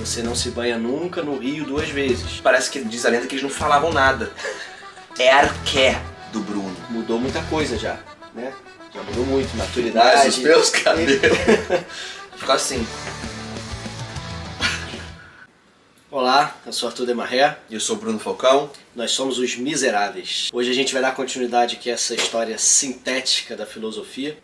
Você não se banha nunca no rio 2 vezes. Parece que diz a lenda que eles não falavam nada. É arqué do Bruno. Mudou muita coisa já, né? Já mudou muito, maturidade. Mas os meus cabelos ficou assim. Olá, eu sou Arthur Demarré. E eu sou o Bruno Falcão. Nós somos os Miseráveis. Hoje a gente vai dar continuidade aqui a essa história sintética da filosofia.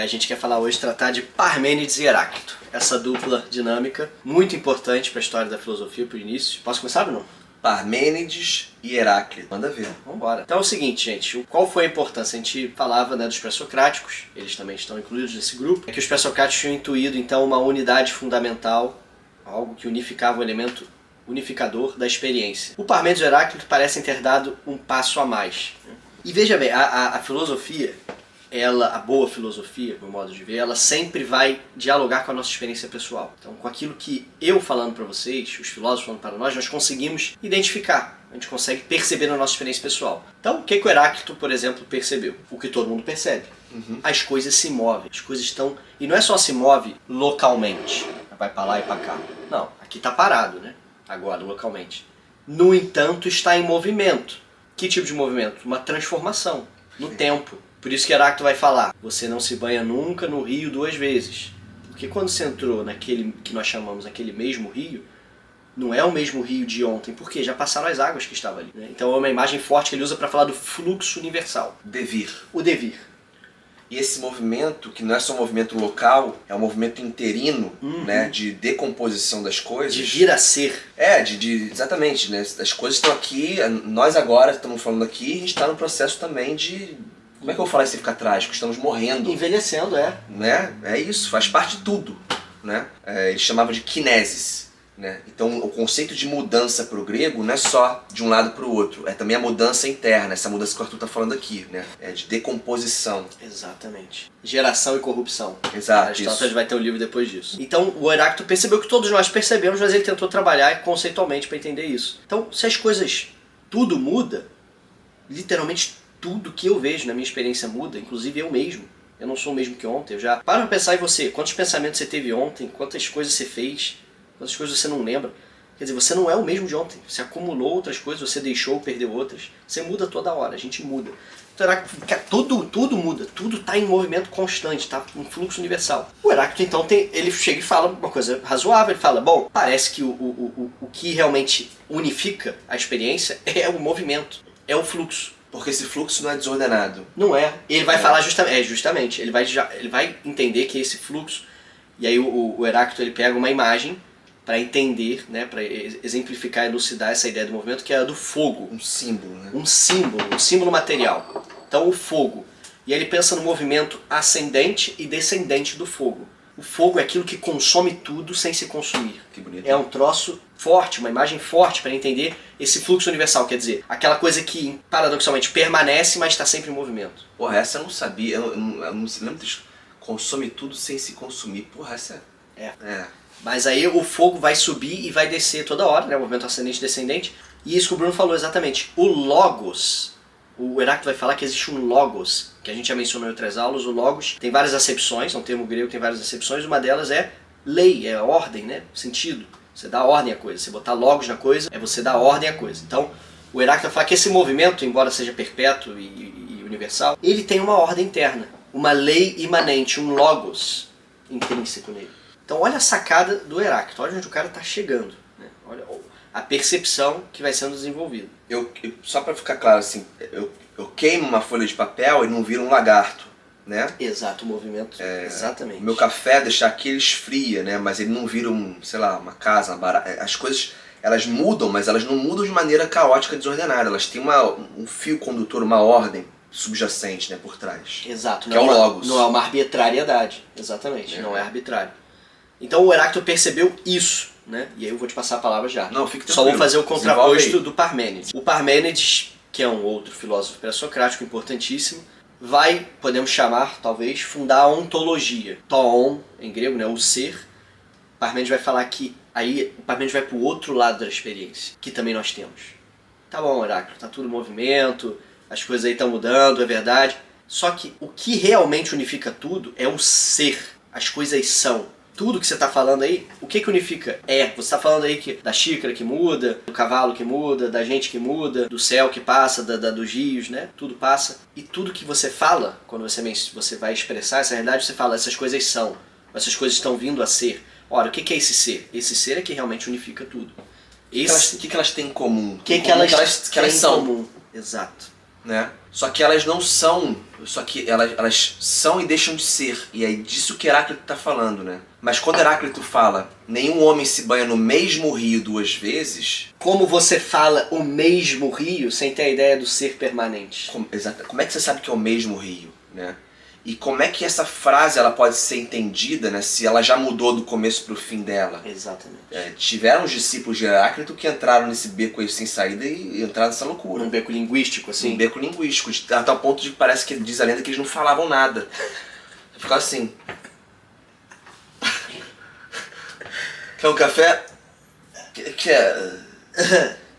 A gente quer falar hoje, tratar de Parmênides e Heráclito. Essa dupla dinâmica, muito importante para a história da filosofia, para o início. Posso começar, Bruno? Parmênides e Heráclito. Manda ver. Vambora. Então é o seguinte, gente. Qual foi a importância? A gente falava, né, dos pré-socráticos. Eles também estão incluídos nesse grupo. É que os pré-socráticos tinham intuído, então, uma unidade fundamental, algo que unificava o elemento unificador da experiência. O Parmênides e o Heráclito parecem ter dado um passo a mais. E veja bem, a filosofia, a boa filosofia, no meu modo de ver, ela sempre vai dialogar com a nossa experiência pessoal. Então, com aquilo que eu falando para vocês, os filósofos falando para nós conseguimos identificar, a gente consegue perceber na nossa experiência pessoal. Então, o que o Heráclito, por exemplo, percebeu? O que todo mundo percebe. As coisas se movem, as coisas estão... E não é só se move localmente, vai para lá e para cá. Não, aqui está parado, né? Agora, localmente. No entanto, está em movimento. Que tipo de movimento? Uma transformação no tempo. Por isso que Heráclito vai falar, você não se banha nunca no rio 2 vezes. Porque quando você entrou naquele que nós chamamos aquele mesmo rio, não é o mesmo rio de ontem, porque já passaram as águas que estavam ali. Né? Então é uma imagem forte que ele usa para falar do fluxo universal. Devir. O devir. E esse movimento, que não é só um movimento local, é um movimento interino, né, de decomposição das coisas. De vir a ser. Exatamente, né? As coisas estão aqui, nós agora estamos falando aqui, a gente está no processo também de... Como é que eu vou falar isso sem ficar trágico? Estamos morrendo. Envelhecendo, Né? É isso, faz parte de tudo. Né? Eles chamavam de kinesis. Né? Então o conceito de mudança para o grego não é só de um lado para o outro, é também a mudança interna, essa mudança que o Arthur está falando aqui, né? É de decomposição. Exatamente. Geração e corrupção. Exato. Aristóteles vai ter um livro depois disso. Então o Heráclito percebeu que todos nós percebemos, mas ele tentou trabalhar conceitualmente para entender isso. Então, se as coisas, tudo muda, literalmente tudo que eu vejo na minha experiência muda, inclusive eu mesmo. Eu não sou o mesmo que ontem. Eu já para pensar em você. Quantos pensamentos você teve ontem? Quantas coisas você fez? Quantas coisas você não lembra? Quer dizer, você não é o mesmo de ontem. Você acumulou outras coisas, você deixou, perdeu outras. Você muda toda hora, a gente muda. Então, tudo muda. Tudo está em movimento constante, está em fluxo universal. O Heráclito, então, ele chega e fala uma coisa razoável. Ele fala, bom, parece que o que realmente unifica a experiência é o movimento, é o fluxo. Porque esse fluxo não é desordenado. Não é. Ele vai falar justamente. Ele vai entender que esse fluxo... E aí o Heráclito ele pega uma imagem para entender, né, para exemplificar e elucidar essa ideia do movimento, que é a do fogo. Um símbolo, né? Um símbolo material. Então o fogo. E aí ele pensa no movimento ascendente e descendente do fogo. O fogo é aquilo que consome tudo sem se consumir. Que bonito. É um troço forte, uma imagem forte para entender esse fluxo universal, quer dizer, aquela coisa que paradoxalmente permanece, mas está sempre em movimento. Porra, essa eu não sabia, eu não lembro disso. Consome tudo sem se consumir. Porra, essa é. Mas aí o fogo vai subir e vai descer toda hora, né? O movimento ascendente e descendente. E isso que o Bruno falou exatamente. O logos, o Heráclito vai falar que existe um logos, que a gente já mencionou em outras aulas. O logos tem várias acepções, é um termo grego que tem várias acepções. Uma delas é lei, é ordem, né? Sentido. Você dá ordem à coisa. Você botar logos na coisa é você dar ordem à coisa. Então, o Heráclito vai falar que esse movimento, embora seja perpétuo e universal, ele tem uma ordem interna. Uma lei imanente, um logos intrínseco nele. Então olha a sacada do Heráclito, olha onde o cara está chegando, né? Olha a percepção que vai sendo desenvolvida. Só para ficar claro, assim, eu queimo uma folha de papel e não viro um lagarto, né? Exato, o movimento, exatamente. O meu café, deixar aqui, ele esfria, né? Mas ele não vira uma casa, uma barata. As coisas, elas mudam, mas elas não mudam de maneira caótica, desordenada. Elas têm um fio condutor, uma ordem subjacente, né, por trás. Exato. Que é o logos. Não é uma arbitrariedade, exatamente, não é arbitrário. Então o Heráclito percebeu isso, né? E aí eu vou te passar a palavra já. Não, fique tranquilo. Só vou fazer o contraposto do Parmênides. O Parmênides, que é um outro filósofo pré-socrático importantíssimo, podemos chamar, talvez, fundar a ontologia. Toon, em grego, né, o ser. Parmênides vai falar que aí o Parmênides vai para o outro lado da experiência, que também nós temos. Tá bom, Heráclito, tá tudo em movimento, as coisas aí estão mudando, é verdade. Só que o que realmente unifica tudo é o ser. As coisas são. tudo que você está falando aí, o que unifica? Você está falando aí da xícara que muda, do cavalo que muda, da gente que muda, do céu que passa, dos rios, né? Tudo passa. E tudo que você fala, quando você vai expressar essa realidade, você fala, essas coisas são, essas coisas estão vindo a ser. Ora, o que é esse ser? Esse ser é que realmente unifica tudo. O que elas têm em comum? O que elas são? Em comum? Exato. Né? Só que elas não são, só que elas são e deixam de ser. E é disso que Heráclito está falando, né? Mas quando Heráclito fala, nenhum homem se banha no mesmo rio 2 vezes... Como você fala o mesmo rio sem ter a ideia do ser permanente? Exato. Como é que você sabe que é o mesmo rio, né? E como é que essa frase ela pode ser entendida, né, se ela já mudou do começo para o fim dela? Exatamente. Tiveram os discípulos de Heráclito que entraram nesse beco aí sem saída e entraram nessa loucura. Um beco linguístico, assim? Um beco linguístico, a tal ponto de que parece que diz a lenda que eles não falavam nada. Ficava assim. Quer um café? Quer...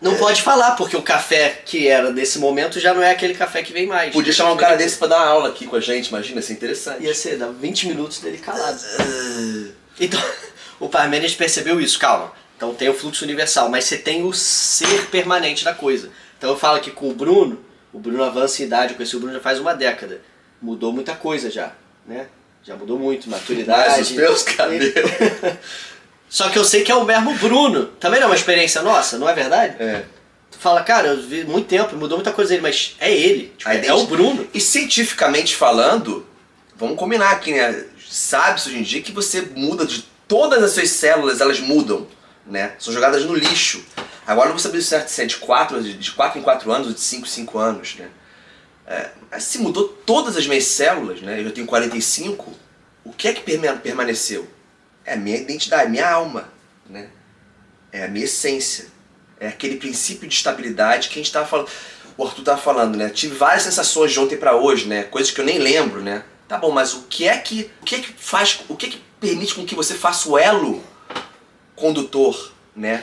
Não pode falar, porque o café que era desse momento já não é aquele café que vem mais. Podia chamar um cara desse pra dar uma aula aqui com a gente, imagina, ia ser interessante. Ia ser, dá 20 minutos dele calado. Então, o Parmênides percebeu isso, calma. Então tem o fluxo universal, mas você tem o ser permanente da coisa. Então eu falo aqui com o Bruno avança em idade, eu conheci o Bruno já faz uma década. Mudou muita coisa já, né? Já mudou muito, maturidade. Mas os meus cabelos... Só que eu sei que é o mesmo Bruno. Também não é uma experiência nossa, não é verdade? É. Tu fala, cara, eu vi muito tempo, mudou muita coisa dele, mas é ele. Tipo, é o Bruno. E cientificamente falando, vamos combinar aqui, né? Sabe-se hoje em dia que você muda de todas as suas células, elas mudam, né? São jogadas no lixo. Agora não vou saber certo se é de 4 em 4 anos ou de 5 em 5 anos, né? Mas se mudou todas as minhas células, né? Eu já tenho 45, o que é que permaneceu? É a minha identidade, minha alma, né? É a minha essência. É aquele princípio de estabilidade que a gente tava falando. O Arthur tava falando, né? Tive várias sensações de ontem pra hoje, né? Coisas que eu nem lembro, né? Tá bom, mas o que é que permite com que você faça o elo condutor, né?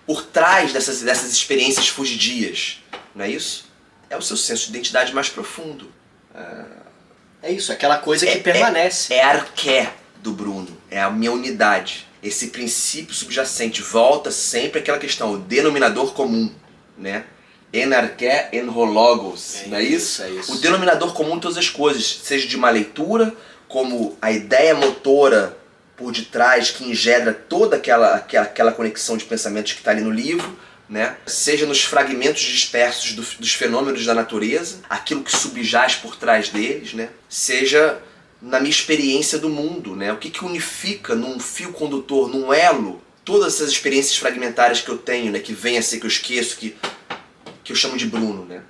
Por trás dessas experiências fugidias, não é isso? É o seu senso de identidade mais profundo. É isso, aquela coisa que permanece. É a arqué do Bruno, é a minha unidade. Esse princípio subjacente volta sempre àquela questão, o denominador comum, né? En arqué, en ho logos, não é isso? É isso. O denominador comum de todas as coisas, seja de uma leitura, como a ideia motora por detrás que engendra toda aquela conexão de pensamentos que está ali no livro, né? Seja nos fragmentos dispersos dos fenômenos da natureza, aquilo que subjaz por trás deles, né? Seja na minha experiência do mundo, né? O que unifica num fio condutor, num elo, todas essas experiências fragmentárias que eu tenho, né? Que vem a ser, que eu esqueço, que eu chamo de Bruno, né?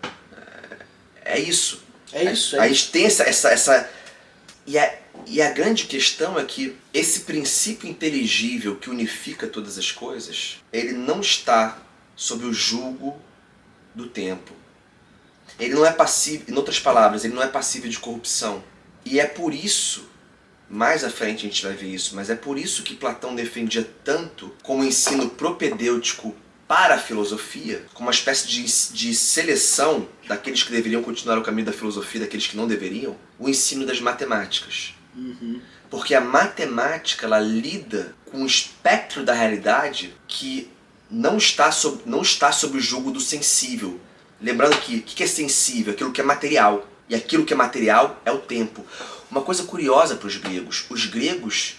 É isso. É isso. A gente tem essa... E a grande questão é que esse princípio inteligível que unifica todas as coisas, ele não está sob o jugo do tempo. Ele não é passível, em outras palavras, ele não é passível de corrupção. E é por isso, mais à frente a gente vai ver isso, mas é por isso que Platão defendia tanto como ensino propedêutico para a filosofia, como uma espécie de seleção daqueles que deveriam continuar o caminho da filosofia, daqueles que não deveriam, o ensino das matemáticas. Uhum. Porque a matemática, ela lida com um espectro da realidade que não está sob o jugo do sensível. Lembrando que o que é sensível? Aquilo que é material. E aquilo que é material é o tempo. Uma coisa curiosa para os gregos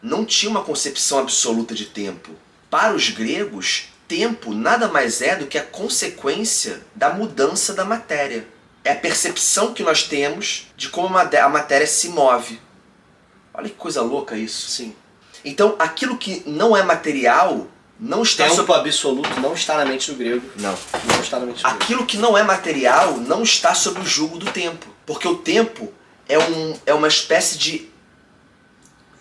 não tinham uma concepção absoluta de tempo. Para os gregos, tempo nada mais é do que a consequência da mudança da matéria. É a percepção que nós temos de como a matéria se move. Olha que coisa louca isso. Sim. Então, aquilo que não é material não está tempo absoluto não está na mente do grego. Não está na mente do grego. Aquilo que não é material não está sob o jugo do tempo. Porque o tempo é uma espécie de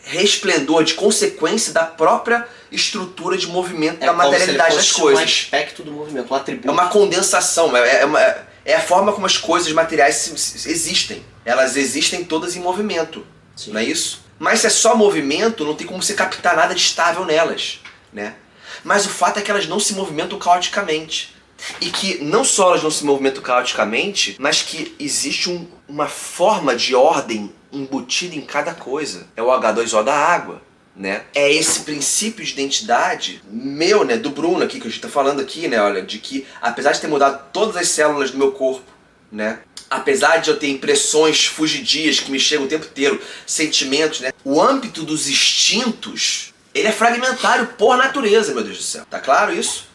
resplendor, de consequência da própria estrutura de movimento da materialidade das coisas. É um aspecto do movimento, um atributo. É uma condensação, é a forma como as coisas materiais existem. Elas existem todas em movimento, Sim. Não é isso? Mas se é só movimento, não tem como você captar nada de estável nelas, né? Mas o fato é que elas não se movimentam caoticamente. E que não só elas não se movimentam caoticamente, mas que existe uma forma de ordem embutida em cada coisa. É o H2O da água, né? É esse princípio de identidade meu, né, do Bruno aqui, que a gente tá falando aqui, né, olha, de que apesar de ter mudado todas as células do meu corpo, né, apesar de eu ter impressões fugidias que me chegam o tempo inteiro, sentimentos, né, o âmbito dos instintos, ele é fragmentário por natureza, meu Deus do céu. Tá claro isso?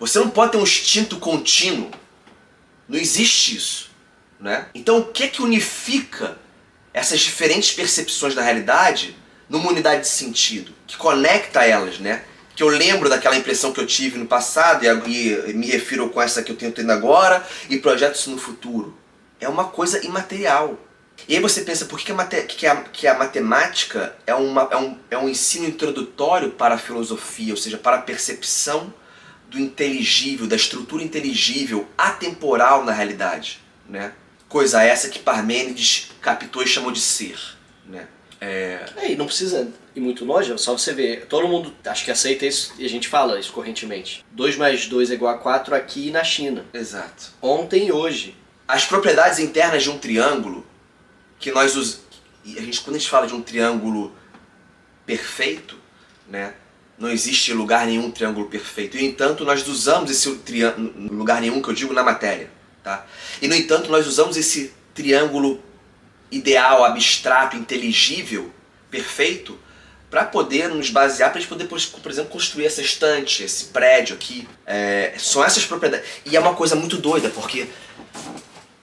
Você não pode ter um instinto contínuo. Não existe isso, né? Então o que unifica essas diferentes percepções da realidade numa unidade de sentido, que conecta elas, né? Que eu lembro daquela impressão que eu tive no passado e me refiro com essa que eu tenho tendo agora e projeto isso no futuro. É uma coisa imaterial. E aí você pensa, por que a matemática é um ensino introdutório para a filosofia, ou seja, para a percepção do inteligível, da estrutura inteligível, atemporal na realidade, né? Coisa essa que Parmênides captou e chamou de ser, né? E não precisa ir muito longe, é só você ver. Todo mundo acho que aceita isso e a gente fala isso correntemente. 2 mais 2 é igual a 4 aqui e na China. Exato. Ontem e hoje. As propriedades internas de um triângulo, que nós quando a gente fala de um triângulo perfeito, né? Não existe lugar nenhum triângulo perfeito. E, no entanto, nós usamos esse triângulo, lugar nenhum que eu digo na matéria, tá? E, no entanto, nós usamos esse triângulo ideal, abstrato, inteligível, perfeito, para poder nos basear, para a gente poder, por exemplo, construir essa estante, esse prédio aqui. São essas propriedades. E é uma coisa muito doida, porque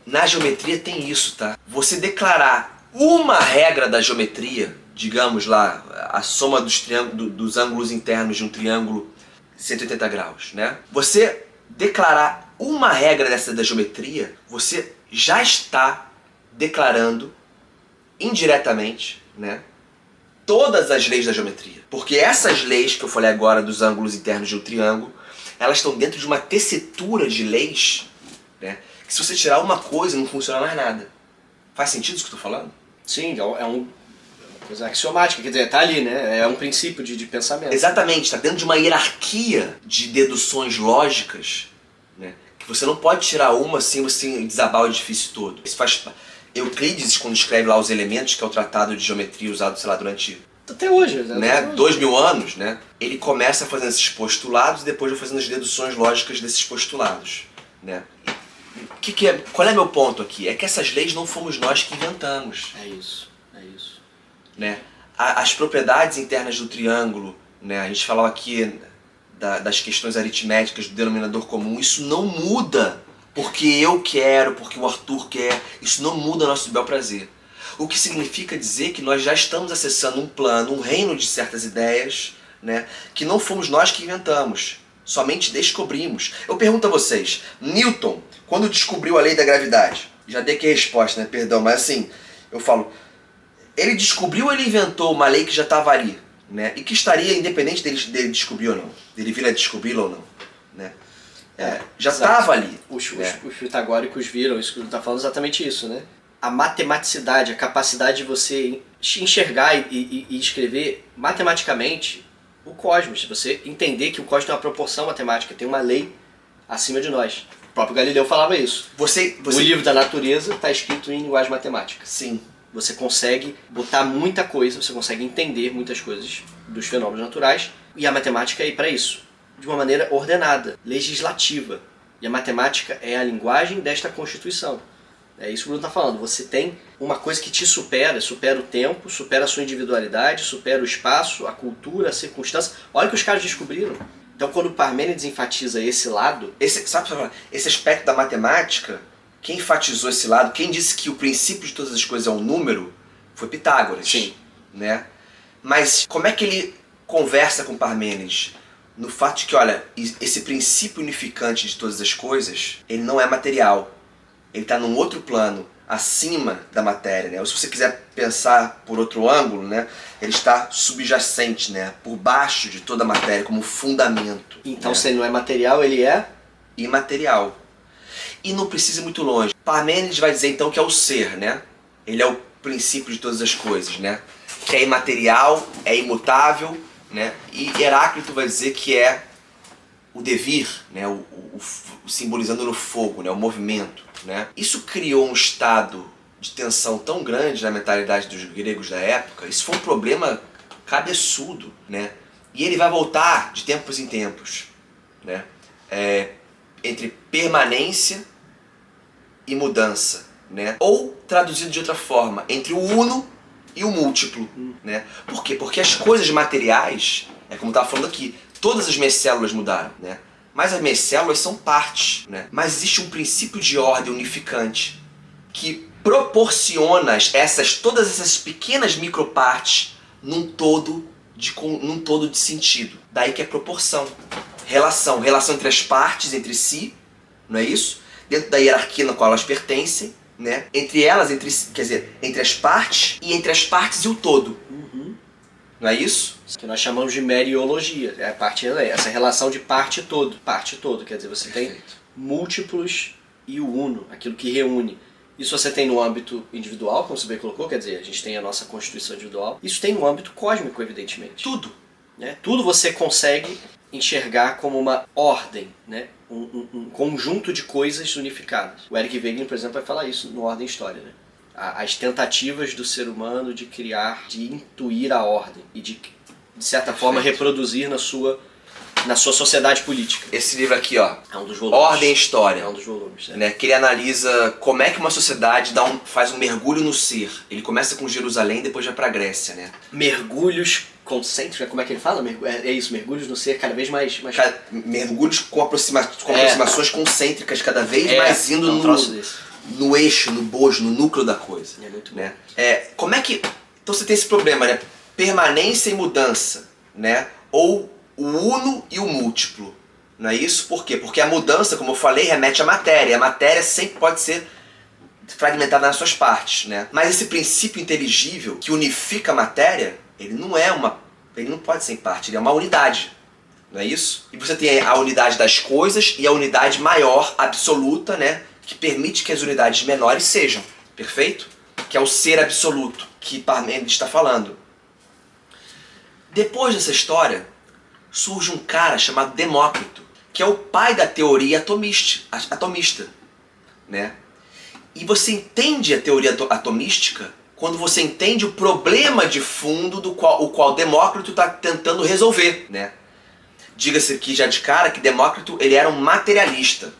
na geometria tem isso, tá? Você declarar uma regra da geometria, digamos lá, a soma dos ângulos internos de um triângulo 180 graus, né? Você declarar uma regra dessa da geometria, você já está declarando indiretamente, né, todas as leis da geometria. Porque essas leis que eu falei agora dos ângulos internos de um triângulo, elas estão dentro de uma tessitura de leis, né, que se você tirar uma coisa não funciona mais nada. Faz sentido isso que eu estou falando? Sim, é uma coisa axiomática, quer dizer, tá ali, né? É um princípio de pensamento. Exatamente, está dentro de uma hierarquia de deduções lógicas, né, que você não pode tirar uma sem você desabar o edifício todo. Isso faz... Euclides, quando escreve lá os elementos, que é o tratado de geometria usado, sei lá, durante... Até hoje, né, 2000 anos, né? Ele começa fazendo esses postulados e depois vai fazendo as deduções lógicas desses postulados, né? Qual é meu ponto aqui? É que essas leis não fomos nós que inventamos. É isso. Né? As propriedades internas do triângulo, né? A gente falou aqui das questões aritméticas do denominador comum, isso não muda porque eu quero, porque o Arthur quer, isso não muda nosso bel prazer. O que significa dizer que nós já estamos acessando um plano, um reino de certas ideias, né, que não fomos nós que inventamos, somente descobrimos. Eu pergunto a vocês, Newton, quando descobriu a lei da gravidade, já dei aqui a resposta, né, perdão, mas assim, eu falo, ele descobriu ou ele inventou uma lei que já estava ali, né, e que estaria independente dele descobrir ou não, dele vir a descobri-la ou não, né? Já estava ali. Os pitagóricos viram isso que você está falando, exatamente isso, né? A matematicidade, a capacidade de você enxergar e escrever matematicamente o cosmos, de você entender que o cosmos tem uma proporção matemática, tem uma lei acima de nós. O próprio Galileu falava isso. O livro da natureza está escrito em linguagem matemática. Sim. Você consegue botar muita coisa, você consegue entender muitas coisas dos fenômenos naturais, e a matemática é para isso, de uma maneira ordenada, legislativa. E a matemática é a linguagem desta Constituição. É isso que o Bruno está falando. Você tem uma coisa que te supera o tempo, supera a sua individualidade, supera o espaço, a cultura, a circunstância. Olha o que os caras descobriram. Então, quando Parmênides enfatiza esse lado... Esse aspecto da matemática, quem enfatizou esse lado, quem disse que o princípio de todas as coisas é um número, foi Pitágoras. Sim. Né? Mas como é que ele conversa com Parmênides? No fato de que, olha, esse princípio unificante de todas as coisas, ele não é material. Ele está num outro plano, acima da matéria, né? Ou se você quiser pensar por outro ângulo, né? Ele está subjacente, né? Por baixo de toda a matéria, como fundamento. Então, né? Se ele não é material, ele é... imaterial. E não precisa ir muito longe. Parmênides vai dizer então que é o ser, né? Ele é o princípio de todas as coisas, né? Que é imaterial, é imutável, né? E Heráclito vai dizer que é o devir, né? o simbolizando no fogo, né? O movimento, né? Isso criou um estado de tensão tão grande na mentalidade dos gregos da época. Isso foi um problema cabeçudo, né? E ele vai voltar de tempos em tempos, né? Entre permanência e mudança, né? Ou, traduzido de outra forma, entre o uno e o múltiplo, né? Por quê? Porque as coisas materiais, como eu estava falando aqui, todas as minhas células mudaram, né? Mas as minhas células são partes, né? Mas existe um princípio de ordem unificante que proporciona todas essas pequenas micropartes num todo de sentido. Daí que é proporção. Relação entre as partes, entre si, não é isso? Dentro da hierarquia na qual elas pertencem, né? Entre elas, entre as partes e entre as partes e o todo. Não é isso? Que nós chamamos de meriologia. Essa relação de parte e todo. Parte e todo, quer dizer, você tem múltiplos e o uno, aquilo que reúne. Isso você tem no âmbito individual, como você bem colocou, quer dizer, a gente tem a nossa constituição individual. Isso tem no âmbito cósmico, evidentemente. Tudo. Né? Tudo você consegue enxergar como uma ordem, né? Um conjunto de coisas unificadas. O Eric Wegener, por exemplo, vai falar isso no Ordem e História, né? As tentativas do ser humano de criar, de intuir a ordem e de certa forma, reproduzir na sua sociedade política. Esse livro aqui, ó, é um dos volumes. Ordem e História. É um dos volumes. Né? Que ele analisa como é que uma sociedade faz um mergulho no ser. Ele começa com Jerusalém e depois vai pra Grécia, né? Mergulhos concêntricos, como é que ele fala? É isso, mergulhos no ser cada vez mais... Mergulhos com aproximações concêntricas cada vez mais indo no eixo, no bojo, no núcleo da coisa. É muito bom. Né? Como é que... Então você tem esse problema, né? Permanência e mudança, né? Ou o uno e o múltiplo. Não é isso? Por quê? Porque a mudança, como eu falei, remete à matéria. A matéria sempre pode ser fragmentada nas suas partes, né? Mas esse princípio inteligível que unifica a matéria, ele não pode ser em parte, ele é uma unidade. Não é isso? E você tem a unidade das coisas e a unidade maior, absoluta, né? Que permite que as unidades menores sejam. Perfeito? Que é o ser absoluto que Parmênides está falando. Depois dessa história, surge um cara chamado Demócrito, que é o pai da teoria atomista, né? E você entende a teoria atomística quando você entende o problema de fundo o qual Demócrito está tentando resolver, né? Diga-se aqui já de cara que Demócrito ele era um materialista.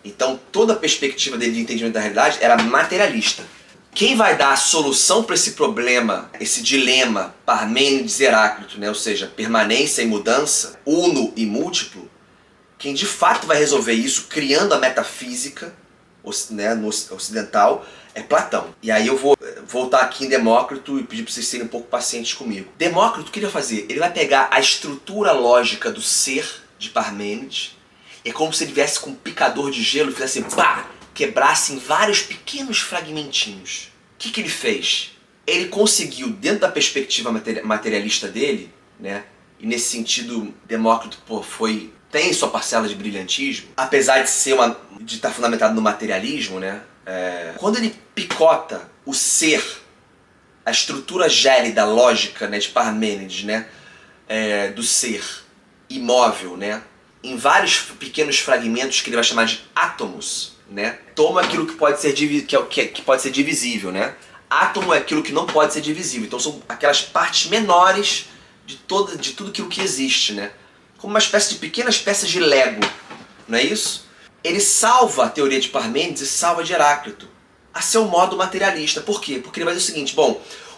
Então toda a perspectiva dele de entendimento da realidade era materialista. Quem vai dar a solução para esse problema, esse dilema Parmênides e Heráclito, né? Ou seja, permanência e mudança, uno e múltiplo, quem de fato vai resolver isso, criando a metafísica, né, no ocidental, é Platão. E aí eu vou voltar aqui em Demócrito e pedir para vocês serem um pouco pacientes comigo. Demócrito, o que ele vai fazer? Ele vai pegar a estrutura lógica do ser de Parmênides, é como se ele viesse com um picador de gelo e fizesse pá! Quebrasse em vários pequenos fragmentinhos. O que ele fez? Ele conseguiu, dentro da perspectiva materialista dele, né? E nesse sentido, Demócrito tem sua parcela de brilhantismo, apesar de estar fundamentado no materialismo, né? Quando ele picota o ser, a estrutura gélida, lógica, né, de Parmênides, né? Do ser imóvel, né? Em vários pequenos fragmentos que ele vai chamar de átomos, né? Toma aquilo que pode ser divisível, né? Átomo é aquilo que não pode ser divisível. Então são aquelas partes menores de tudo aquilo que existe, né? Como uma espécie de pequenas peças de Lego, não é isso? Ele salva a teoria de Parmênides e salva de Heráclito, a seu modo materialista. Por quê? Porque ele vai dizer o seguinte,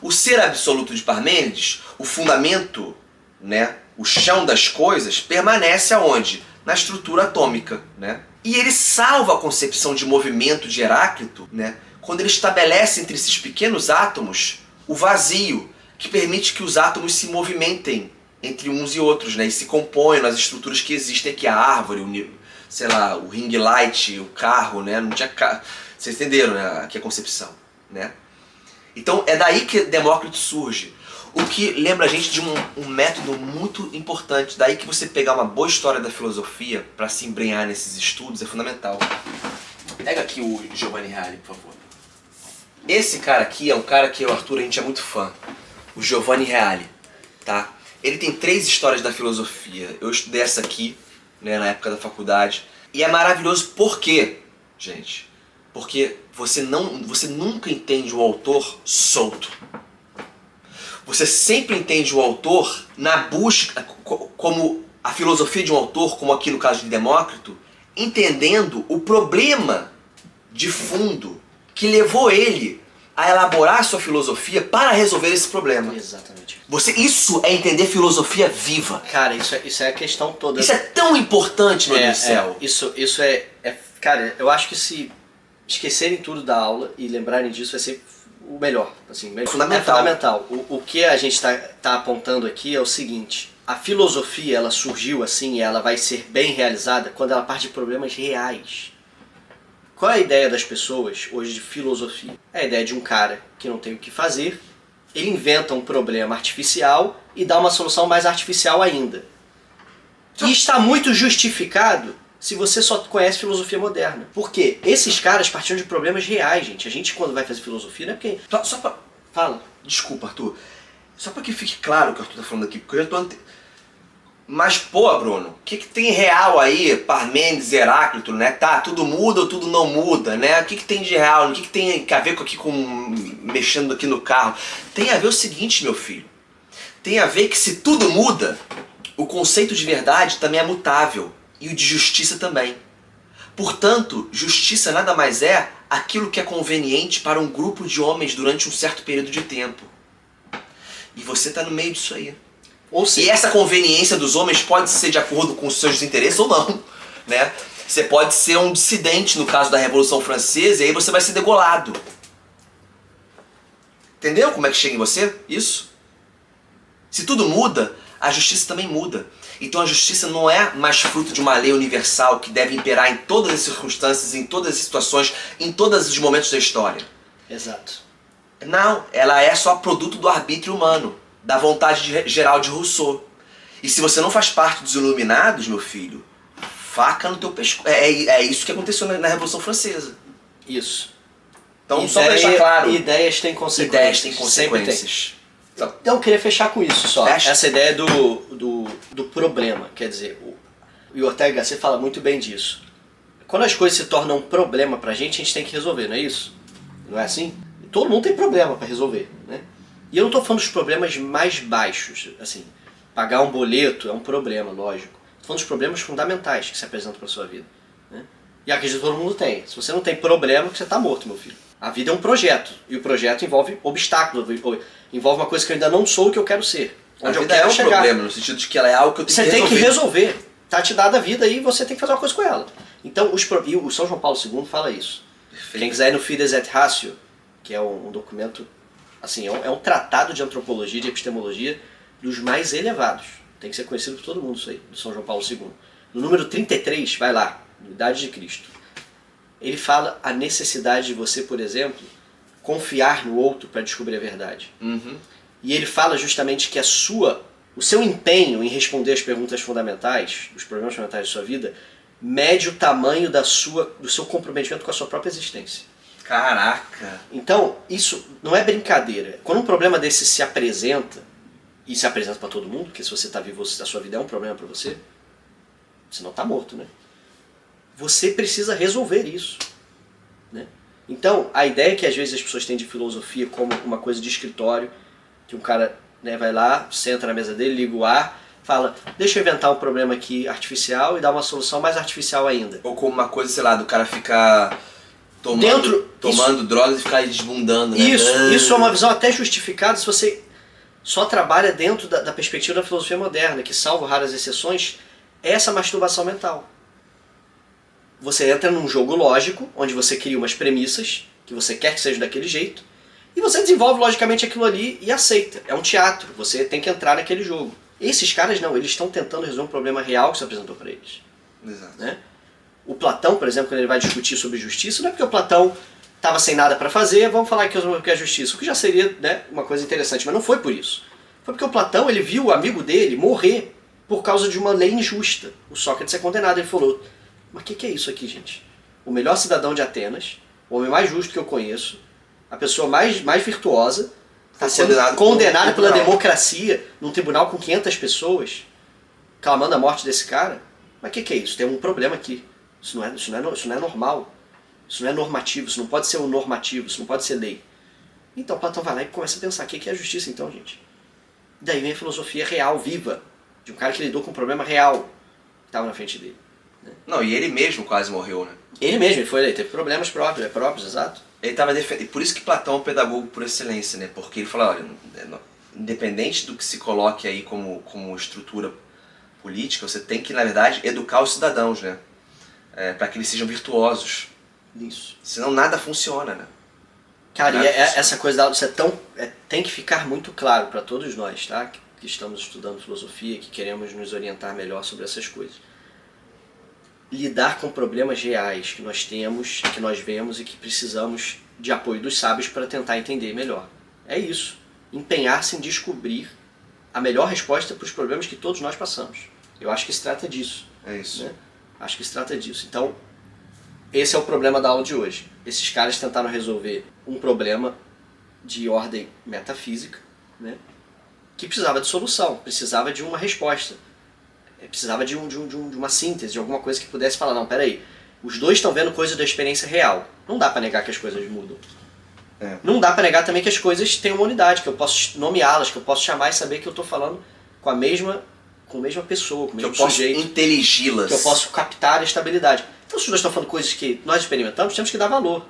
o ser absoluto de Parmênides, o fundamento, né? O chão das coisas permanece aonde? Na estrutura atômica, né? E ele salva a concepção de movimento de Heráclito, né? Quando ele estabelece entre esses pequenos átomos o vazio, que permite que os átomos se movimentem entre uns e outros, né? E se componham nas estruturas que existem aqui, a árvore, o ring light, o carro, né? Não tinha carro. Vocês entenderam, né? Aqui a concepção, né? Então é daí que Demócrito surge. O que lembra a gente de um método muito importante. Daí que você pegar uma boa história da filosofia para se embrenhar nesses estudos é fundamental. Pega aqui o Giovanni Reale, por favor. Esse cara aqui é um cara que eu e o Arthur a gente é muito fã. O Giovanni Reale, tá? Ele tem 3 histórias da filosofia. Eu estudei essa aqui, né, na época da faculdade. E é maravilhoso por quê, gente? Porque você nunca entende o autor solto. Você sempre entende o autor na busca, como a filosofia de um autor, como aqui no caso de Demócrito, entendendo o problema de fundo que levou ele a elaborar a sua filosofia para resolver esse problema. Exatamente. Isso é entender filosofia viva. Cara, isso é a questão toda. Isso é tão importante, meu Deus do céu. Isso é... Cara, eu acho que se esquecerem tudo da aula e lembrarem disso vai ser o melhor. Assim, Fundamental. É fundamental. O que a gente tá apontando aqui é o seguinte. A filosofia, ela surgiu assim e ela vai ser bem realizada quando ela parte de problemas reais. Qual é a ideia das pessoas hoje de filosofia? É a ideia de um cara que não tem o que fazer, ele inventa um problema artificial e dá uma solução mais artificial ainda. E está muito justificado se você só conhece filosofia moderna. Por quê? Esses caras partiam de problemas reais, gente. A gente, quando vai fazer filosofia, não é porque... Só pra... Fala. Desculpa, Arthur. Só pra que fique claro o que o Arthur tá falando aqui, porque eu já tô... Mas, pô, Bruno, o que tem real aí, Parmênides e Heráclito, né? Tá, tudo muda ou tudo não muda, né? O que tem de real? O que tem a ver com mexendo aqui no carro? Tem a ver o seguinte, meu filho. Tem a ver que se tudo muda, o conceito de verdade também é mutável. E o de justiça também. Portanto, justiça nada mais é aquilo que é conveniente para um grupo de homens durante um certo período de tempo. E você tá no meio disso aí. Ou seja, E essa conveniência dos homens pode ser de acordo com os seus interesses ou não, né? Você pode ser um dissidente no caso da Revolução Francesa e aí você vai ser degolado. Entendeu como é que chega em você? Isso. Se tudo muda, a justiça também muda. Então a justiça não é mais fruto de uma lei universal que deve imperar em todas as circunstâncias, em todas as situações, em todos os momentos da história. Exato. Não, ela é só produto do arbítrio humano, da vontade geral de Rousseau. E se você não faz parte dos iluminados, meu filho, faca no teu pescoço. É isso que aconteceu na Revolução Francesa. Isso. Então, só pra deixar claro. Ideias têm consequências. Ideias têm consequências. Então eu queria fechar com isso só. Fecha. Essa ideia do problema. Quer dizer, o Ortega Gasset fala muito bem disso. Quando as coisas se tornam um problema pra gente, a gente tem que resolver, não é isso? Não é assim? Todo mundo tem problema pra resolver, né? E eu não tô falando dos problemas mais baixos, assim. Pagar um boleto é um problema, lógico. Tô falando dos problemas fundamentais que se apresentam pra sua vida, né? E acredito que todo mundo tem. Se você não tem problema, você tá morto, meu filho. A vida é um projeto. E o projeto envolve obstáculos. Envolve uma coisa que eu ainda não sou o que eu quero ser. Onde A eu vida quero é um chegar. problema, no sentido de que ela é algo que eu tenho Você que resolver. tem que resolver. Tá te dada a vida e você tem que fazer uma coisa com ela. Então, e o São João Paulo II fala isso. Perfeito. Quem quiser ir no Fides et Ratio, que é um documento, assim, é um tratado de antropologia, de epistemologia, dos mais elevados. Tem que ser conhecido por todo mundo isso aí, do São João Paulo II. No número 33, vai lá, Idade de Cristo. Ele fala a necessidade de você, por exemplo, confiar no outro para descobrir a verdade. Uhum. E ele fala justamente que o seu empenho em responder as perguntas fundamentais, os problemas fundamentais da sua vida, mede o tamanho do seu comprometimento com a sua própria existência. Caraca! Então, isso não é brincadeira. Quando um problema desse se apresenta, e se apresenta para todo mundo, porque se você está vivo, a sua vida é um problema para você, senão está morto, né? Você precisa resolver isso, né? Então, a ideia que às vezes as pessoas têm de filosofia como uma coisa de escritório, que um cara, né, vai lá, senta na mesa dele, liga o ar, fala, deixa eu inventar um problema aqui artificial e dar uma solução mais artificial ainda. Ou como uma coisa, sei lá, do cara ficar tomando drogas e ficar desbundando, né? Isso é uma visão até justificada se você só trabalha dentro da perspectiva da filosofia moderna, que, salvo raras exceções, é essa masturbação mental. Você entra num jogo lógico, onde você cria umas premissas, que você quer que seja daquele jeito, e você desenvolve logicamente aquilo ali e aceita. É um teatro, você tem que entrar naquele jogo. Esses caras não, eles estão tentando resolver um problema real que se apresentou para eles. Exato. Né? O Platão, por exemplo, quando ele vai discutir sobre justiça, não é porque o Platão estava sem nada para fazer, vamos falar que é justiça, o que já seria, né, uma coisa interessante, mas não foi por isso. Foi porque o Platão, ele viu o amigo dele morrer por causa de uma lei injusta. O Sócrates é condenado, ele falou, mas o que é isso aqui, gente? O melhor cidadão de Atenas, o homem mais justo que eu conheço, a pessoa mais virtuosa, está sendo condenada pela democracia num tribunal com 500 pessoas, clamando a morte desse cara. Mas o que é isso? Tem um problema aqui. Isso não é normal. Isso não é normativo. Isso não pode ser um normativo. Isso não pode ser lei. Então Platão vai lá e começa a pensar: o que é a justiça então, gente? Daí vem a filosofia real, viva, de um cara que lidou com um problema real que estava na frente dele. Não, e ele mesmo quase morreu, né? Ele mesmo, ele teve problemas próprios, exato. Ele estava defendendo. Por isso que Platão é um pedagogo por excelência, né? Porque ele fala, olha, independente do que se coloque aí como estrutura política, você tem que, na verdade, educar os cidadãos, né? Para que eles sejam virtuosos. Isso. Senão nada funciona, né? Cara, e essa coisa da você tem que ficar muito claro para todos nós, tá? Que estamos estudando filosofia, que queremos nos orientar melhor sobre essas coisas. Lidar com problemas reais que nós temos, que nós vemos e que precisamos de apoio dos sábios para tentar entender melhor. É isso. Empenhar-se em descobrir a melhor resposta para os problemas que todos nós passamos. Eu acho que se trata disso. É isso. Né? Acho que se trata disso. Então, esse é o problema da aula de hoje. Esses caras tentaram resolver um problema de ordem metafísica, né? Que precisava de solução, precisava de uma resposta. Precisava de uma síntese, de alguma coisa que pudesse falar, não, peraí, os dois estão vendo coisas da experiência real. Não dá para negar que as coisas mudam. Não dá para negar também que as coisas têm uma unidade, que eu posso nomeá-las, que eu posso chamar e saber que eu estou falando com a mesma pessoa, com o mesmo sujeito. Que eu posso intelig-las. Que eu posso captar a estabilidade. Então se nós estamos falando coisas que nós experimentamos, temos que dar valor.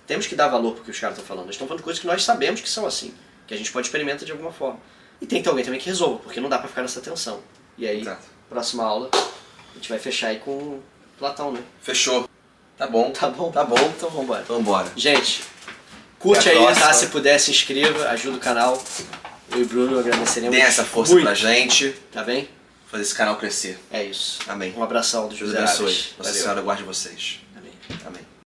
Temos que dar valor porque os caras estão falando. Nós estamos falando coisas que nós sabemos que são assim, que a gente pode experimentar de alguma forma. E tem que ter alguém também que resolva, porque não dá para ficar nessa tensão. E aí, próxima aula, a gente vai fechar aí com Platão, né? Fechou. Tá bom. Tá bom? Tá bom. Então vambora. Então bora. Gente, curte aí, próxima. tá? Se puder, se inscreva, ajuda o canal. Eu e Bruno agradeceremos. Dê essa força muito. pra gente. Tá bem? Fazer esse canal crescer. É isso. Amém. Um abração dos Deus miseráveis. abençoe. Nossa Valeu. Senhora guarde vocês. Amém. Amém.